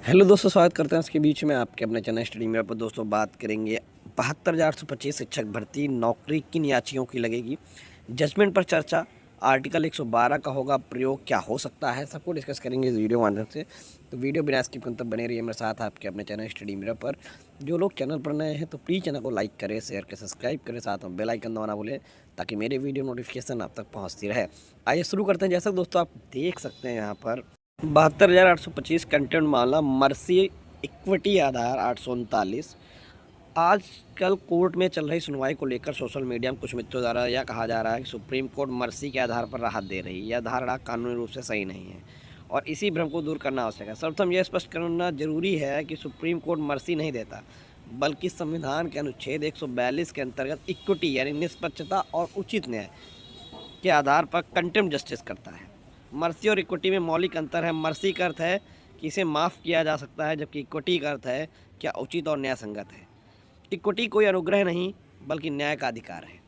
Hello दोस्तों, स्वागत करते हैं इसके बीच में आपके अपने चैनल स्टडी मेरा पर। दोस्तों बात करेंगे 72,825 शिक्षक भर्ती नौकरी किन याचियों की लगेगी, जजमेंट पर चर्चा, आर्टिकल 112 का होगा प्रयोग, क्या हो सकता है, सबको डिस्कस करेंगे इस वीडियो के माध्यम से। तो वीडियो बिना स्किप करते बने रहिए मेरे साथ आपके अपने चैनल स्टडी मेरा पर। जो लोग चैनल पर नए हैं तो प्लीज़ चैनल को लाइक करें, शेयर करें, सब्सक्राइब करें, साथ में बेल आइकन दबाना भूलें ताकि मेरे वीडियो नोटिफिकेशन आप तक पहुँचती रहे। आइए शुरू करते हैं। जैसा दोस्तों आप देख सकते हैं यहाँ पर 72,825 कंटेंट मामला मर्सी इक्विटी आधार 839। आजकल कोर्ट में चल रही सुनवाई को लेकर सोशल मीडिया में कुछ मित्रों द्वारा यह कहा जा रहा है कि सुप्रीम कोर्ट मर्सी के आधार पर राहत दे रही है। यह धारणा कानूनी रूप से सही नहीं है और इसी भ्रम को दूर करना आवश्यक है। सर्वप्रथम यह स्पष्ट करना जरूरी है कि सुप्रीम कोर्ट मर्सी नहीं देता, बल्कि संविधान के अनुच्छेद 142 के अंतर्गत इक्विटी यानी निष्पक्षता और उचित न्याय के आधार पर कंटेम्प्ट जस्टिस करता है। मर्सी और इक्विटी में मौलिक अंतर है। मर्सी का अर्थ है कि इसे माफ़ किया जा सकता है, जबकि इक्विटी का अर्थ है क्या उचित और न्याय संगत है। इक्विटी कोई अनुग्रह नहीं बल्कि न्याय का अधिकार है।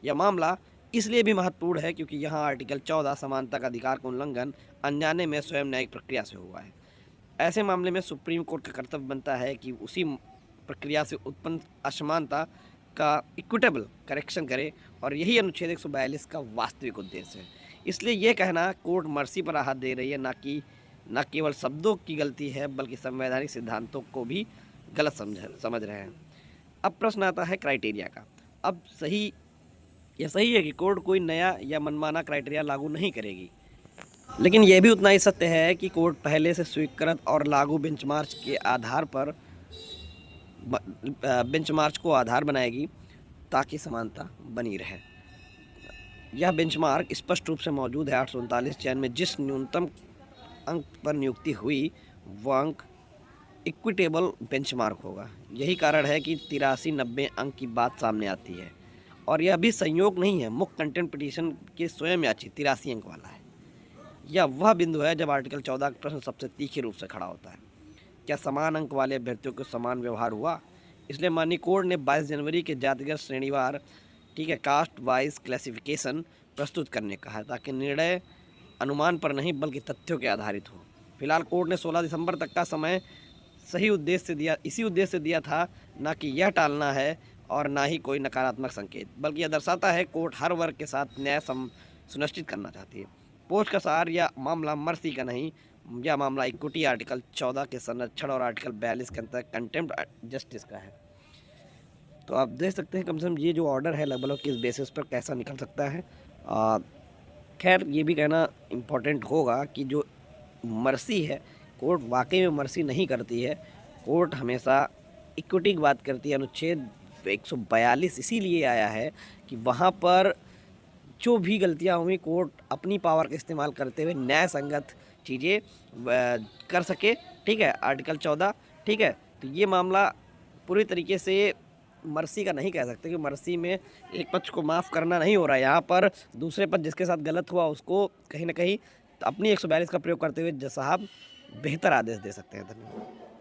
यह मामला इसलिए भी महत्वपूर्ण है क्योंकि यहाँ आर्टिकल 14 समानता का अधिकार का उल्लंघन अनजाने में स्वयं न्यायिक प्रक्रिया से हुआ है। ऐसे मामले में सुप्रीम कोर्ट का कर्तव्य बनता है कि उसी प्रक्रिया से उत्पन्न असमानता का इक्विटेबल करेक्शन करे और यही अनुच्छेद 142 का वास्तविक उद्देश्य है। इसलिए यह कहना कोर्ट मर्सी पर राहत दे रही है न केवल शब्दों की गलती है बल्कि संवैधानिक सिद्धांतों को भी गलत समझ रहे हैं। अब प्रश्न आता है क्राइटेरिया का। अब यह सही है कि कोर्ट कोई नया या मनमाना क्राइटेरिया लागू नहीं करेगी, लेकिन यह भी उतना ही सत्य है कि कोर्ट पहले से स्वीकृत और लागू बेंचमार्क के आधार पर बेंचमार्क को आधार बनाएगी ताकि समानता बनी रहे। यह बेंचमार्क स्पष्ट रूप से मौजूद है। 839 चयन में जिस न्यूनतम अंक पर नियुक्ति हुई वह अंक इक्विटेबल बेंचमार्क होगा। यही कारण है कि 83-90 अंक की बात सामने आती है और यह भी संयोग नहीं है। मुख्य कंटेंट पिटीशन के स्वयं याचित 83 अंक वाला है। यह वह बिंदु है जब आर्टिकल 14 का प्रश्न सबसे तीखे रूप से खड़ा होता है। क्या समान अंक वाले अभ्यर्थियों को समान व्यवहार हुआ? इसलिए माननीय कोर्ट ने 22 जनवरी के जातिगत श्रेणीवार कास्ट वाइज क्लासिफिकेशन प्रस्तुत करने कहा है ताकि निर्णय अनुमान पर नहीं बल्कि तथ्यों के आधारित हो। फिलहाल कोर्ट ने 16 दिसंबर तक का समय इसी उद्देश्य से दिया था, ना कि यह टालना है और ना ही कोई नकारात्मक संकेत, बल्कि यह दर्शाता है कोर्ट हर वर्ग के साथ न्याय सुनिश्चित करना चाहती है। पोस्ट का सार यह मामला मर्सी का नहीं, यह मामला इक्विटी आर्टिकल 14 के संरक्षण और आर्टिकल 42 के अंतर्गत कंटेम्प्ट जस्टिस का है। तो आप देख सकते हैं कम से कम ये जो ऑर्डर है लगभग किस बेसिस पर कैसा निकल सकता है। खैर ये भी कहना इम्पोर्टेंट होगा कि जो मर्सी है, कोर्ट वाकई में मर्सी नहीं करती है। कोर्ट हमेशा इक्विटी की बात करती है। अनुच्छेद 142 इसीलिए आया है कि वहाँ पर जो भी गलतियाँ हुई कोर्ट अपनी पावर का इस्तेमाल करते हुए न्याय संगत चीज़ें कर सके। ठीक है, आर्टिकल 14। ठीक है, तो ये मामला पूरी तरीके से मर्सी का नहीं कह सकते कि मर्सी में एक पक्ष को माफ़ करना नहीं हो रहा है। यहाँ पर दूसरे पक्ष जिसके साथ गलत हुआ उसको कहीं ना कहीं अपनी 142 का प्रयोग करते हुए जज साहब बेहतर आदेश दे सकते हैं। धन्यवाद।